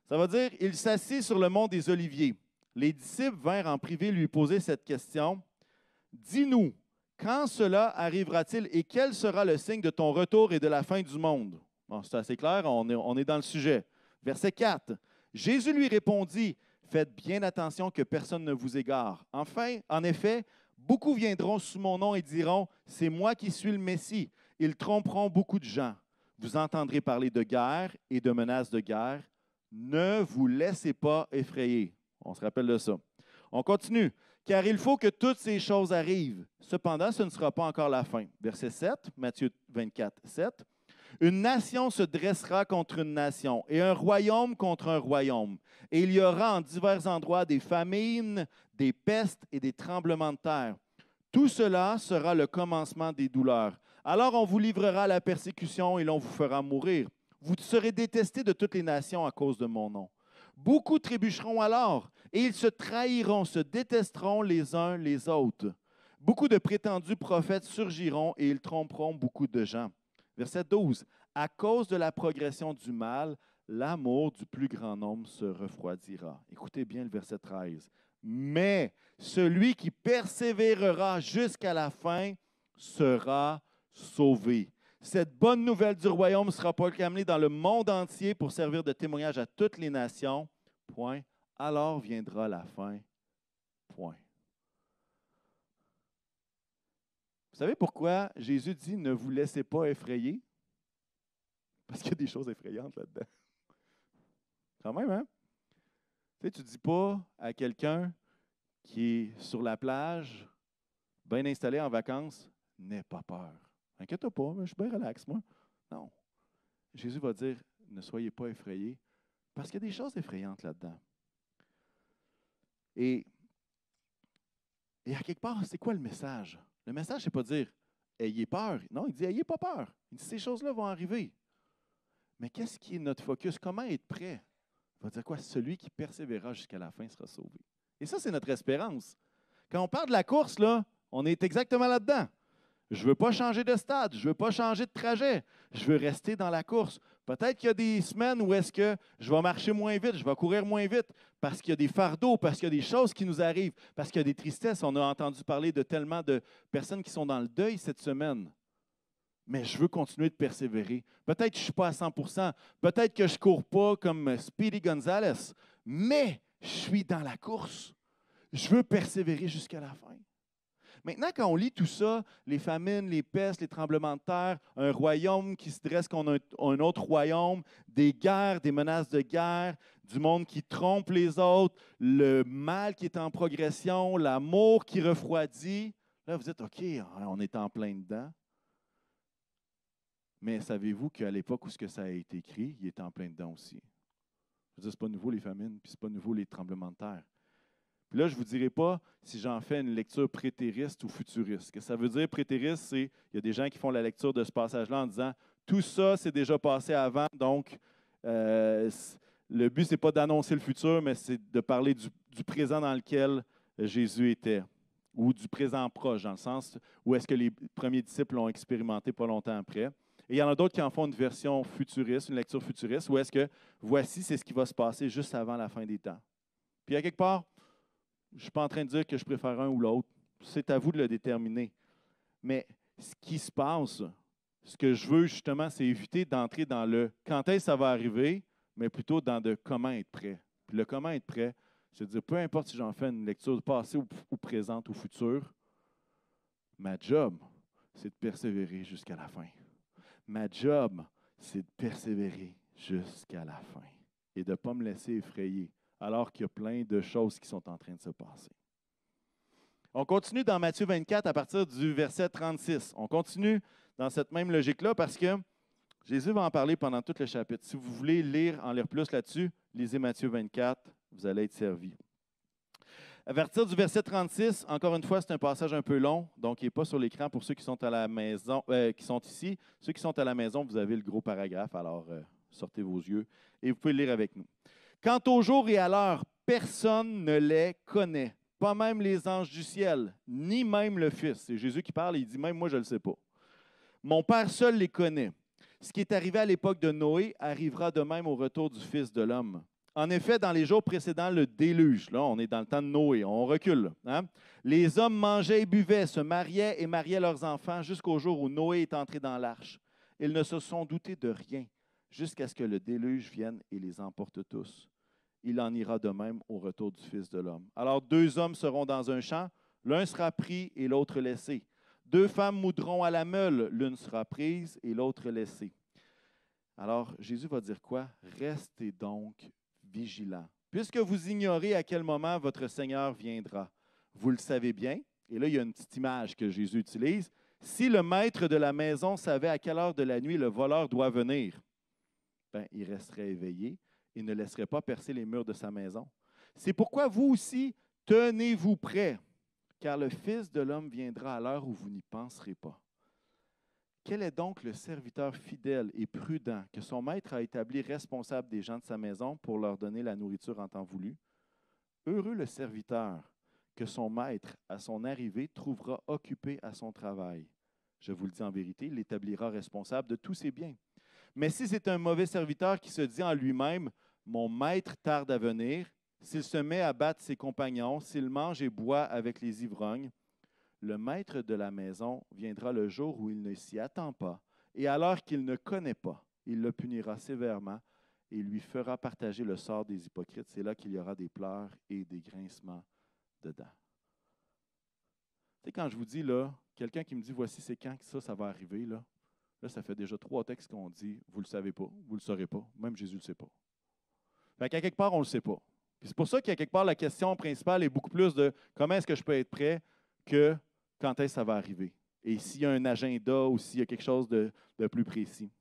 ça va dire « Il s'assit sur le mont des Oliviers. Les disciples vinrent en privé lui poser cette question. « Dis-nous, quand cela arrivera-t-il et quel sera le signe de ton retour et de la fin du monde? » Bon, c'est assez clair, on est dans le sujet. Verset 4. Jésus lui répondit « Faites bien attention que personne ne vous égare. Enfin, en effet, beaucoup viendront sous mon nom et diront « C'est moi qui suis le Messie. » Ils tromperont beaucoup de gens. Vous entendrez parler de guerre et de menaces de guerre. Ne vous laissez pas effrayer. On se rappelle de ça. On continue. Car il faut que toutes ces choses arrivent. Cependant, ce ne sera pas encore la fin. Verset 7, Matthieu 24, 7. Une nation se dressera contre une nation et un royaume contre un royaume. Et il y aura en divers endroits des famines, des pestes et des tremblements de terre. Tout cela sera le commencement des douleurs. Alors on vous livrera à la persécution et l'on vous fera mourir. Vous serez détestés de toutes les nations à cause de mon nom. Beaucoup trébucheront alors, et ils se trahiront, se détesteront les uns les autres. Beaucoup de prétendus prophètes surgiront, et ils tromperont beaucoup de gens. Verset 12. À cause de la progression du mal, l'amour du plus grand nombre se refroidira. Écoutez bien le verset 13. Mais celui qui persévérera jusqu'à la fin sera sauvé. Cette bonne nouvelle du royaume sera proclamée dans le monde entier pour servir de témoignage à toutes les nations. Point. Alors viendra la fin. Point. Vous savez pourquoi Jésus dit « Ne vous laissez pas effrayer » ? Parce qu'il y a des choses effrayantes là-dedans. Quand même, hein? Tu sais, tu ne dis pas à quelqu'un qui est sur la plage, bien installé en vacances, « N'aie pas peur. » Inquiète-toi pas, je suis bien relax, moi. Non. Jésus va dire, ne soyez pas effrayés, parce qu'il y a des choses effrayantes là-dedans. Et à quelque part, c'est quoi le message? Le message, c'est pas de dire, ayez peur. Non, il dit, ayez pas peur. Il dit, ces choses-là vont arriver. Mais qu'est-ce qui est notre focus? Comment être prêt? Il va dire quoi? Celui qui persévérera jusqu'à la fin sera sauvé. Et ça, c'est notre espérance. Quand on parle de la course, là, on est exactement là-dedans. Je ne veux pas changer de stade, je ne veux pas changer de trajet, je veux rester dans la course. Peut-être qu'il y a des semaines où est-ce que je vais marcher moins vite, je vais courir moins vite, parce qu'il y a des fardeaux, parce qu'il y a des choses qui nous arrivent, parce qu'il y a des tristesses. On a entendu parler de tellement de personnes qui sont dans le deuil cette semaine. Mais je veux continuer de persévérer. Peut-être que je ne suis pas à 100%, peut-être que je ne cours pas comme Speedy Gonzalez, mais je suis dans la course. Je veux persévérer jusqu'à la fin. Maintenant, quand on lit tout ça, les famines, les pestes, les tremblements de terre, un royaume qui se dresse contre un autre royaume, des guerres, des menaces de guerre, du monde qui trompe les autres, le mal qui est en progression, l'amour qui refroidit, là, vous dites, OK, on est en plein dedans. Mais savez-vous qu'à l'époque où ça a été écrit, il était en plein dedans aussi. Je veux dire, ce n'est pas nouveau les famines, puis ce n'est pas nouveau les tremblements de terre. Puis là, je ne vous dirai pas si j'en fais une lecture prétériste ou futuriste. Ce que ça veut dire prétériste, c'est qu'il y a des gens qui font la lecture de ce passage-là en disant tout ça, c'est déjà passé avant, donc le but, ce n'est pas d'annoncer le futur, mais c'est de parler du présent dans lequel Jésus était, ou du présent proche, dans le sens où est-ce que les premiers disciples l'ont expérimenté pas longtemps après. Et il y en a d'autres qui en font une version futuriste, une lecture futuriste, où est-ce que voici, c'est ce qui va se passer juste avant la fin des temps. Puis à quelque part, je ne suis pas en train de dire que je préfère un ou l'autre. C'est à vous de le déterminer. Mais ce qui se passe, ce que je veux justement, c'est éviter d'entrer dans le quand est-ce que ça va arriver, mais plutôt dans de comment être prêt. Puis le comment être prêt, c'est de dire, peu importe si j'en fais une lecture passée ou présente ou future, ma job, c'est de persévérer jusqu'à la fin. Ma job, c'est de persévérer jusqu'à la fin et de ne pas me laisser effrayer, alors qu'il y a plein de choses qui sont en train de se passer. On continue dans Matthieu 24 à partir du verset 36. On continue dans cette même logique-là parce que Jésus va en parler pendant tout le chapitre. Si vous voulez en lire plus là-dessus, lisez Matthieu 24, vous allez être servis. À partir du verset 36, encore une fois, c'est un passage un peu long, donc il n'est pas sur l'écran pour ceux qui sont à la maison, qui sont ici. Ceux qui sont à la maison, vous avez le gros paragraphe, alors sortez vos yeux et vous pouvez le lire avec nous. Quant au jour et à l'heure, personne ne les connaît, pas même les anges du ciel, ni même le Fils. C'est Jésus qui parle et il dit même moi, je ne le sais pas. Mon Père seul les connaît. Ce qui est arrivé à l'époque de Noé arrivera de même au retour du Fils de l'homme. En effet, dans les jours précédents, le déluge, là, on est dans le temps de Noé, on recule. Hein? Les hommes mangeaient et buvaient, se mariaient et mariaient leurs enfants jusqu'au jour où Noé est entré dans l'arche. Ils ne se sont doutés de rien jusqu'à ce que le déluge vienne et les emporte tous. Il en ira de même au retour du Fils de l'homme. Alors 2 hommes seront dans un champ, l'un sera pris et l'autre laissé. 2 femmes moudront à la meule, l'une sera prise et l'autre laissée. Alors Jésus va dire quoi? Restez donc vigilants, puisque vous ignorez à quel moment votre Seigneur viendra. Vous le savez bien, et là il y a une petite image que Jésus utilise. Si le maître de la maison savait à quelle heure de la nuit le voleur doit venir, il resterait éveillé et ne laisserait pas percer les murs de sa maison. C'est pourquoi vous aussi, tenez-vous prêts, car le Fils de l'homme viendra à l'heure où vous n'y penserez pas. Quel est donc le serviteur fidèle et prudent que son maître a établi responsable des gens de sa maison pour leur donner la nourriture en temps voulu? Heureux le serviteur que son maître, à son arrivée, trouvera occupé à son travail. Je vous le dis en vérité, il l'établira responsable de tous ses biens. Mais si c'est un mauvais serviteur qui se dit en lui-même, « Mon maître tarde à venir », s'il se met à battre ses compagnons, s'il mange et boit avec les ivrognes, le maître de la maison viendra le jour où il ne s'y attend pas, et alors qu'il ne connaît pas, il le punira sévèrement et lui fera partager le sort des hypocrites. C'est là qu'il y aura des pleurs et des grincements dedans. Tu sais, quand je vous dis, là, quelqu'un qui me dit, voici c'est quand que ça va arriver, là, ça fait déjà 3 textes qu'on dit, vous ne le savez pas, vous ne le saurez pas, même Jésus ne le sait pas. Fait qu'à quelque part, on ne le sait pas. Puis c'est pour ça qu'à quelque part, la question principale est beaucoup plus de comment est-ce que je peux être prêt que quand est-ce que ça va arriver. et s'il y a un agenda ou s'il y a quelque chose de plus précis.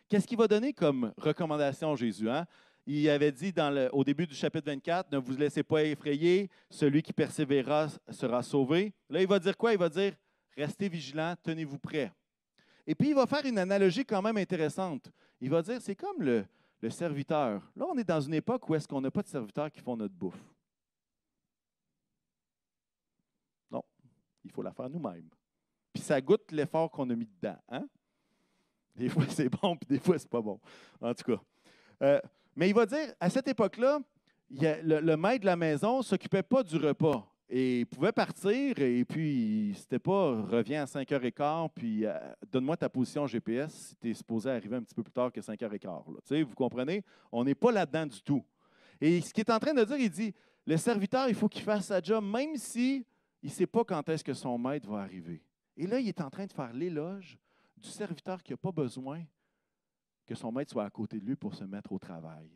Qu'est-ce qu'il va donner comme recommandation, Jésus? Hein? Il avait dit au début du chapitre 24, « Ne vous laissez pas effrayer, celui qui persévérera sera sauvé. » Là, il va dire quoi? Il va dire, « Restez vigilants, tenez-vous prêts. » Et puis, il va faire une analogie quand même intéressante. Il va dire, c'est comme le serviteur. Là, on est dans une époque où est-ce qu'on n'a pas de serviteurs qui font notre bouffe. Non, il faut la faire nous-mêmes. Puis ça goûte l'effort qu'on a mis dedans. Hein? Des fois, c'est bon, puis des fois, c'est pas bon. En tout cas. Mais il va dire, à cette époque-là, le maître de la maison ne s'occupait pas du repas. Et il pouvait partir, et puis c'était pas reviens à 5h15, puis donne-moi ta position GPS si tu es supposé arriver un petit peu plus tard que 5h15. Vous comprenez? On n'est pas là-dedans du tout. Et ce qu'il est en train de dire, il dit, le serviteur, il faut qu'il fasse sa job, même si il ne sait pas quand est-ce que son maître va arriver. Et là, il est en train de faire l'éloge du serviteur qui n'a pas besoin que son maître soit à côté de lui pour se mettre au travail.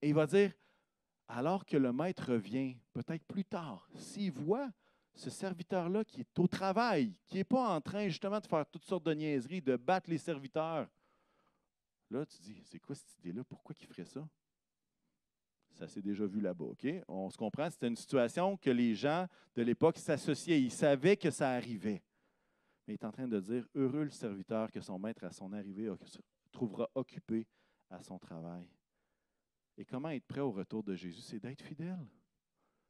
Et il va dire, alors que le maître revient, peut-être plus tard, s'il voit ce serviteur-là qui est au travail, qui n'est pas en train justement de faire toutes sortes de niaiseries, de battre les serviteurs, là, tu dis, c'est quoi cette idée-là? Pourquoi il ferait ça? Ça s'est déjà vu là-bas, OK? On se comprend, c'était une situation que les gens de l'époque s'associaient. Ils savaient que ça arrivait. Mais il est en train de dire, heureux le serviteur que son maître, à son arrivée, trouvera occupé à son travail. Et comment être prêt au retour de Jésus? C'est d'être fidèle.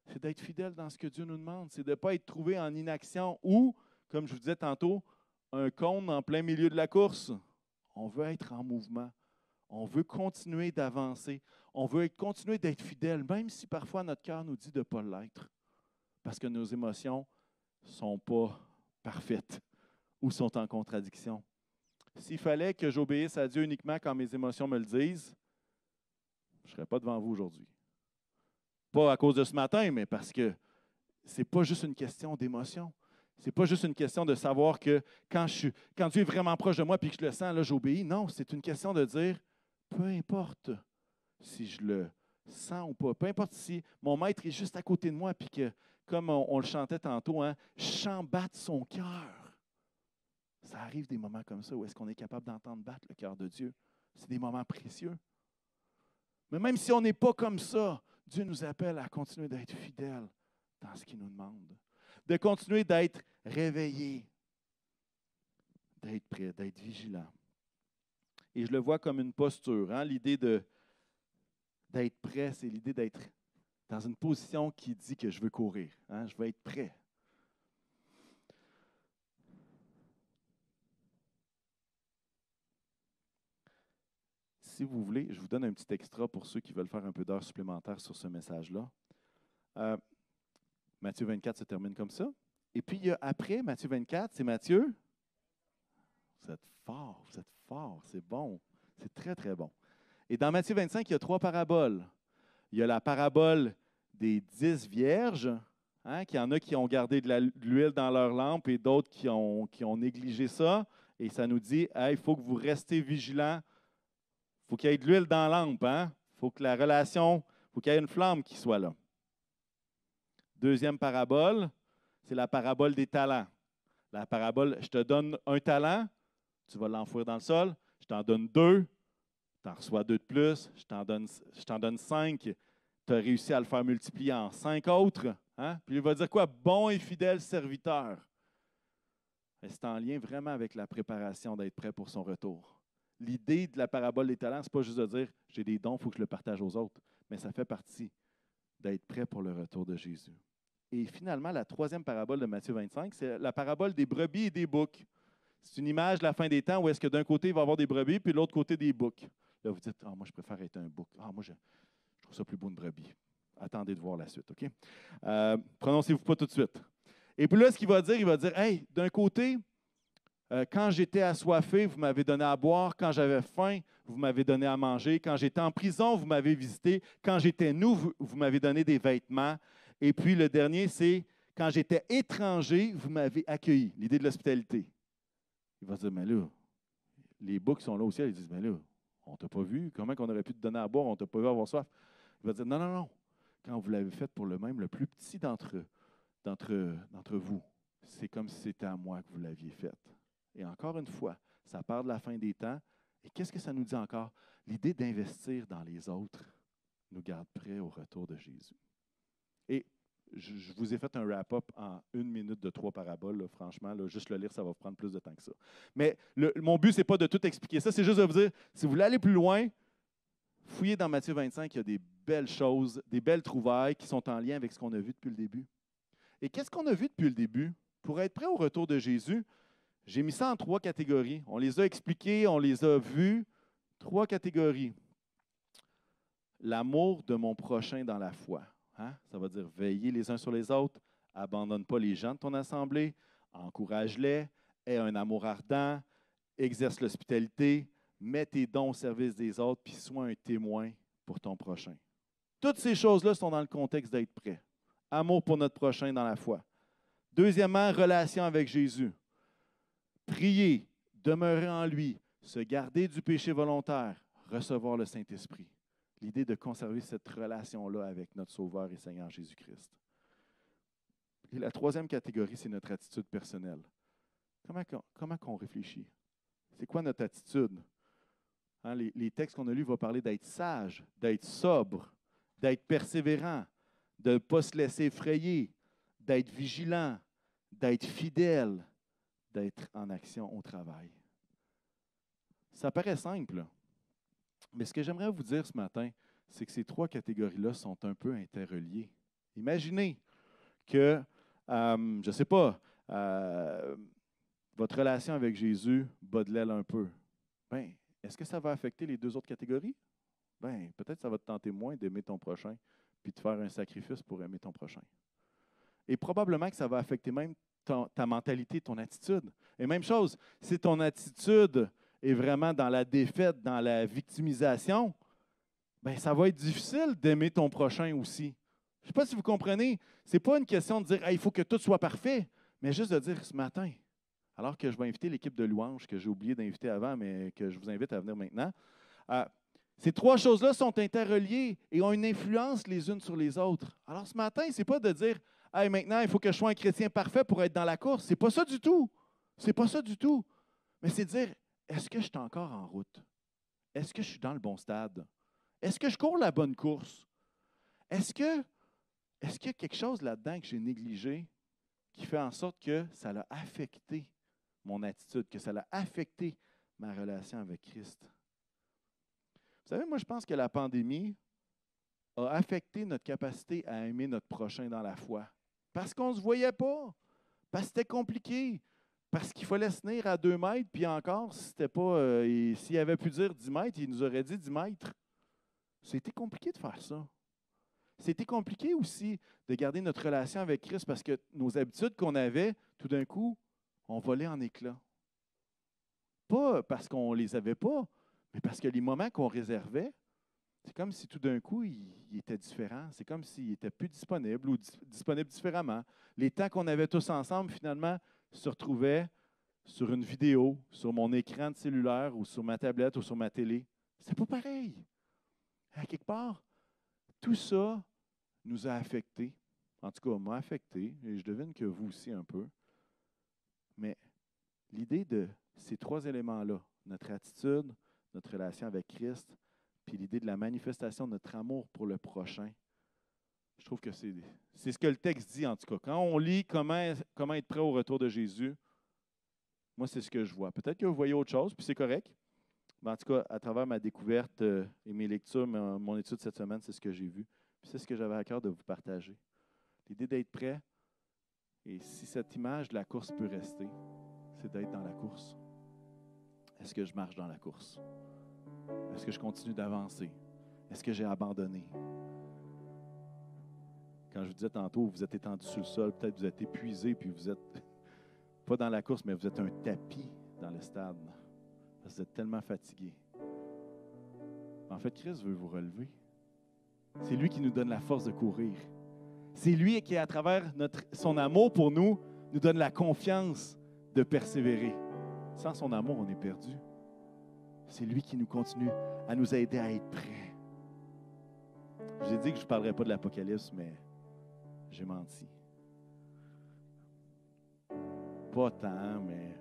C'est d'être fidèle dans ce que Dieu nous demande. C'est de ne pas être trouvé en inaction ou, comme je vous disais tantôt, un cône en plein milieu de la course. On veut être en mouvement. On veut continuer d'avancer. On veut continuer d'être fidèle, même si parfois notre cœur nous dit de ne pas l'être. Parce que nos émotions ne sont pas parfaites ou sont en contradiction. S'il fallait que j'obéisse à Dieu uniquement quand mes émotions me le disent, je ne serais pas devant vous aujourd'hui. Pas à cause de ce matin, mais parce que ce n'est pas juste une question d'émotion. Ce n'est pas juste une question de savoir que quand Dieu est vraiment proche de moi et que je le sens, là, j'obéis. Non, c'est une question de dire, peu importe si je le sens ou pas, peu importe si mon maître est juste à côté de moi et que, comme on le chantait tantôt, hein, chant batte son cœur. Ça arrive des moments comme ça où est-ce qu'on est capable d'entendre battre le cœur de Dieu. C'est des moments précieux. Mais même si on n'est pas comme ça, Dieu nous appelle à continuer d'être fidèles dans ce qu'il nous demande, de continuer d'être réveillés, d'être prêt, d'être vigilant. Et je le vois comme une posture. Hein? L'idée d'être prêt, c'est l'idée d'être dans une position qui dit que je veux courir. Hein? Je veux être prêt. Si vous voulez, je vous donne un petit extra pour ceux qui veulent faire un peu d'heures supplémentaires sur ce message-là. Matthieu 24 se termine comme ça. Et puis, il y a après Matthieu 24, c'est Matthieu. Vous êtes fort, c'est bon. C'est très, très bon. Et dans Matthieu 25, il y a 3 paraboles. Il y a la parabole des 10 vierges, hein, qu'il y en a qui ont gardé de l'huile dans leur lampe et d'autres qui ont négligé ça. Et ça nous dit, hey, il faut que vous restez vigilants. Il faut qu'il y ait de l'huile dans la lampe. Hein? Il faut que la relation, il faut qu'il y ait une flamme qui soit là. Deuxième parabole, c'est la parabole des talents. La parabole, je te donne un talent, tu vas l'enfouir dans le sol. Je t'en donne 2, tu en reçois 2 de plus. Je t'en donne 5, tu as réussi à le faire multiplier en 5 autres. Hein? Puis il va dire quoi? Bon et fidèle serviteur. Et c'est en lien vraiment avec la préparation d'être prêt pour son retour. L'idée de la parabole des talents, ce n'est pas juste de dire j'ai des dons, il faut que je le partage aux autres, mais ça fait partie d'être prêt pour le retour de Jésus. Et finalement, la 3e parabole de Matthieu 25, c'est la parabole des brebis et des boucs. C'est une image de la fin des temps où est-ce que d'un côté, il va y avoir des brebis, puis de l'autre côté, des boucs. Là, vous dites, moi, je préfère être un bouc. Moi, je trouve ça plus beau une brebis. Attendez de voir la suite, OK? Prononcez-vous pas tout de suite. Et puis là, ce qu'il va dire, il va dire, hey, d'un côté, quand j'étais assoiffé, vous m'avez donné à boire. Quand j'avais faim, vous m'avez donné à manger. Quand j'étais en prison, vous m'avez visité. Quand j'étais nu, vous m'avez donné des vêtements. Et puis le dernier, c'est quand j'étais étranger, vous m'avez accueilli. L'idée de l'hospitalité. Il va se dire, mais là, les boucs qui sont là au ciel, ils disent, mais là, on ne t'a pas vu. Comment qu'on aurait pu te donner à boire? On ne t'a pas vu avoir soif. Il va dire, non. Quand vous l'avez fait pour le plus petit d'entre vous, c'est comme si c'était à moi que vous l'aviez faite. Et encore une fois, ça parle de la fin des temps. Et qu'est-ce que ça nous dit encore? L'idée d'investir dans les autres nous garde prêts au retour de Jésus. Et je vous ai fait un wrap-up en 1 minute de 3 paraboles. Là, franchement, là, juste le lire, ça va vous prendre plus de temps que ça. Mais mon but, ce n'est pas de tout expliquer ça, c'est juste de vous dire, si vous voulez aller plus loin, fouillez dans Matthieu 25, il y a des belles choses, des belles trouvailles qui sont en lien avec ce qu'on a vu depuis le début. Et qu'est-ce qu'on a vu depuis le début? Pour être prêt au retour de Jésus, j'ai mis ça en 3 catégories. On les a expliquées, on les a vues. 3 catégories. L'amour de mon prochain dans la foi. Hein? Ça va dire veiller les uns sur les autres, abandonne pas les gens de ton assemblée, encourage-les, aie un amour ardent, exerce l'hospitalité, mets tes dons au service des autres, puis sois un témoin pour ton prochain. Toutes ces choses-là sont dans le contexte d'être prêt. Amour pour notre prochain dans la foi. Deuxièmement, relation avec Jésus. Prier, demeurer en lui, se garder du péché volontaire, recevoir le Saint-Esprit. L'idée de conserver cette relation-là avec notre Sauveur et Seigneur Jésus-Christ. Et la 3e catégorie, c'est notre attitude personnelle. Comment qu'on réfléchit? C'est quoi notre attitude? Hein, les textes qu'on a lus vont parler d'être sage, d'être sobre, d'être persévérant, de ne pas se laisser effrayer, d'être vigilant, d'être fidèle, d'être en action au travail. Ça paraît simple, mais ce que j'aimerais vous dire ce matin, c'est que ces 3 catégories-là sont un peu interreliées. Imaginez que, je ne sais pas, votre relation avec Jésus bat de l'aile un peu. Bien, est-ce que ça va affecter les 2 autres catégories? Bien, peut-être que ça va te tenter moins d'aimer ton prochain puis de faire un sacrifice pour aimer ton prochain. Et probablement que ça va affecter même ta mentalité, ton attitude. Et même chose, si ton attitude est vraiment dans la défaite, dans la victimisation, bien, ça va être difficile d'aimer ton prochain aussi. Je ne sais pas si vous comprenez, ce n'est pas une question de dire hey, il faut que tout soit parfait, mais juste de dire ce matin, alors que je vais inviter l'équipe de louanges que j'ai oublié d'inviter avant, mais que je vous invite à venir maintenant. Ces 3 choses-là sont interreliées et ont une influence les unes sur les autres. Alors ce matin, ce n'est pas de dire hey, maintenant, il faut que je sois un chrétien parfait pour être dans la course. Ce n'est pas ça du tout. C'est pas ça du tout. Mais c'est de dire est-ce que je suis encore en route? Est-ce que je suis dans le bon stade? Est-ce que je cours la bonne course? Est-ce qu'il y a quelque chose là-dedans que j'ai négligé qui fait en sorte que ça l'a affecté mon attitude, que ça l'a affecté ma relation avec Christ? Vous savez, moi, je pense que la pandémie a affecté notre capacité à aimer notre prochain dans la foi. Parce qu'on ne se voyait pas, parce que c'était compliqué, parce qu'il fallait se tenir à 2 mètres, puis encore, si c'était pas, s'il avait pu dire 10 mètres, il nous aurait dit 10 mètres. C'était compliqué de faire ça. C'était compliqué aussi de garder notre relation avec Christ parce que nos habitudes qu'on avait, tout d'un coup, ont volé en éclats. Pas parce qu'on ne les avait pas, mais parce que les moments qu'on réservait, c'est comme si tout d'un coup, il était différent. C'est comme s'il n'était plus disponible ou disponible différemment. Les temps qu'on avait tous ensemble, finalement, se retrouvaient sur une vidéo, sur mon écran de cellulaire ou sur ma tablette ou sur ma télé. C'est pas pareil. À quelque part, tout ça nous a affectés. En tout cas, m'a affecté, et je devine que vous aussi un peu. Mais l'idée de ces 3 éléments-là, notre attitude, notre relation avec Christ, puis l'idée de la manifestation de notre amour pour le prochain, je trouve que c'est ce que le texte dit en tout cas. Quand on lit comment être prêt au retour de Jésus, moi, c'est ce que je vois. Peut-être que vous voyez autre chose, puis c'est correct. Mais en tout cas, à travers ma découverte et mes lectures, mon étude cette semaine, c'est ce que j'ai vu. Puis c'est ce que j'avais à cœur de vous partager. L'idée d'être prêt, et si cette image de la course peut rester, c'est d'être dans la course. Est-ce que je marche dans la course? Est-ce que je continue d'avancer? Est-ce que j'ai abandonné? Quand je vous disais tantôt, vous êtes étendu sur le sol, peut-être vous êtes épuisé, puis vous êtes pas dans la course, mais vous êtes un tapis dans le stade. Parce que vous êtes tellement fatigué. En fait, Christ veut vous relever. C'est lui qui nous donne la force de courir. C'est lui qui, à travers son amour pour nous, nous donne la confiance de persévérer. Sans son amour, on est perdu. C'est lui qui nous continue à nous aider à être prêts. J'ai dit que je ne parlerais pas de l'Apocalypse, mais j'ai menti. pas tant, mais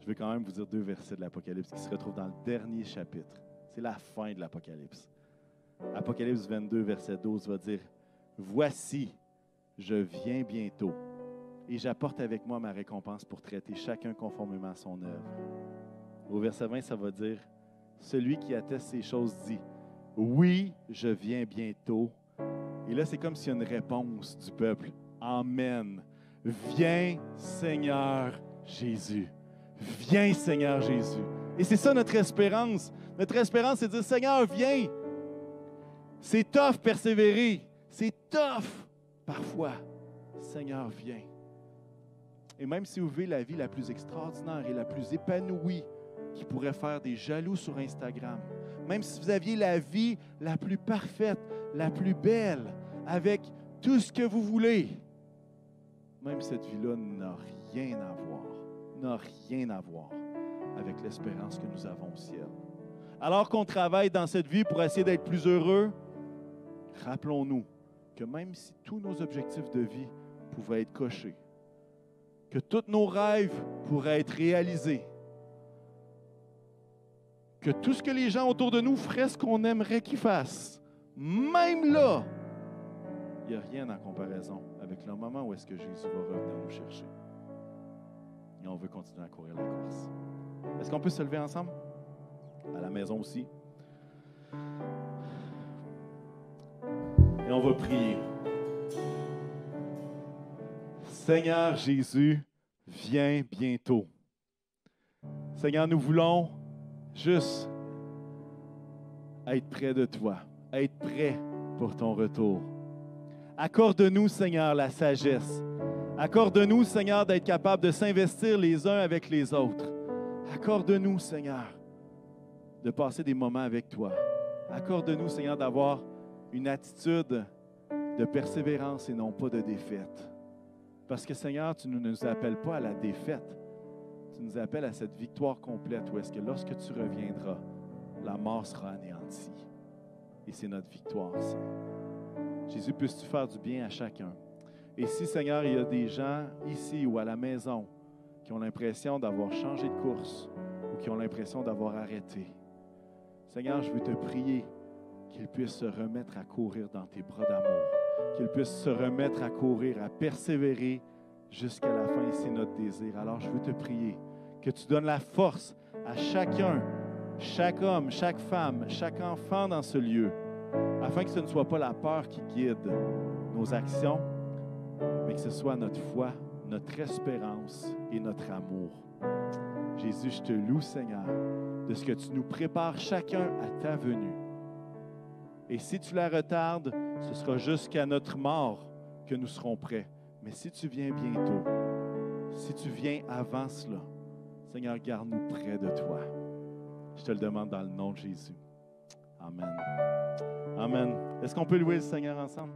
je vais quand même vous dire 2 versets de l'Apocalypse qui se retrouvent dans le dernier chapitre. C'est la fin de l'Apocalypse. Apocalypse 22, verset 12 va dire « Voici, je viens bientôt, et j'apporte avec moi ma récompense pour traiter chacun conformément à son œuvre. » Au verset 20, ça va dire « Celui qui atteste ces choses dit « Oui, je viens bientôt. » Et là, c'est comme s'il y a une réponse du peuple. « Amen. Viens, Seigneur Jésus. Viens, Seigneur Jésus. » Et c'est ça notre espérance. Notre espérance, c'est de dire « Seigneur, viens. » C'est tough persévérer. C'est tough parfois. Seigneur, viens. Et même si vous vivez la vie la plus extraordinaire et la plus épanouie qui pourrait faire des jaloux sur Instagram, même si vous aviez la vie la plus parfaite, la plus belle, avec tout ce que vous voulez, même cette vie-là n'a rien à voir avec l'espérance que nous avons au ciel. Alors qu'on travaille dans cette vie pour essayer d'être plus heureux, rappelons-nous que même si tous nos objectifs de vie pouvaient être cochés, que tous nos rêves pourraient être réalisés, que tout ce que les gens autour de nous feraient ce qu'on aimerait qu'ils fassent, même là, il n'y a rien en comparaison avec le moment où est-ce que Jésus va revenir nous chercher. Et on veut continuer à courir la course. Est-ce qu'on peut se lever ensemble? À la maison aussi. Et on va prier. Seigneur Jésus, viens bientôt. Seigneur, nous voulons juste être près de toi, être prêt pour ton retour. Accorde-nous, Seigneur, la sagesse. Accorde-nous, Seigneur, d'être capable de s'investir les uns avec les autres. Accorde-nous, Seigneur, de passer des moments avec toi. Accorde-nous, Seigneur, d'avoir une attitude de persévérance et non pas de défaite. Parce que, Seigneur, tu ne nous appelles pas à la défaite. Tu nous appelles à cette victoire complète où est-ce que lorsque tu reviendras, la mort sera anéantie. Et c'est notre victoire, Seigneur. Jésus, puisses-tu faire du bien à chacun. Et si, Seigneur, il y a des gens ici ou à la maison qui ont l'impression d'avoir changé de course ou qui ont l'impression d'avoir arrêté, Seigneur, je veux te prier qu'ils puissent se remettre à courir dans tes bras d'amour, qu'ils puissent se remettre à courir, à persévérer jusqu'à la fin. Et c'est notre désir. Alors, je veux te prier que tu donnes la force à chacun, chaque homme, chaque femme, chaque enfant dans ce lieu, afin que ce ne soit pas la peur qui guide nos actions, mais que ce soit notre foi, notre espérance et notre amour. Jésus, je te loue, Seigneur, de ce que tu nous prépares chacun à ta venue. Et si tu la retardes, ce sera jusqu'à notre mort que nous serons prêts. Mais si tu viens bientôt, si tu viens avant cela, Seigneur, garde-nous près de toi. Je te le demande dans le nom de Jésus. Amen. Amen. Est-ce qu'on peut louer le Seigneur ensemble?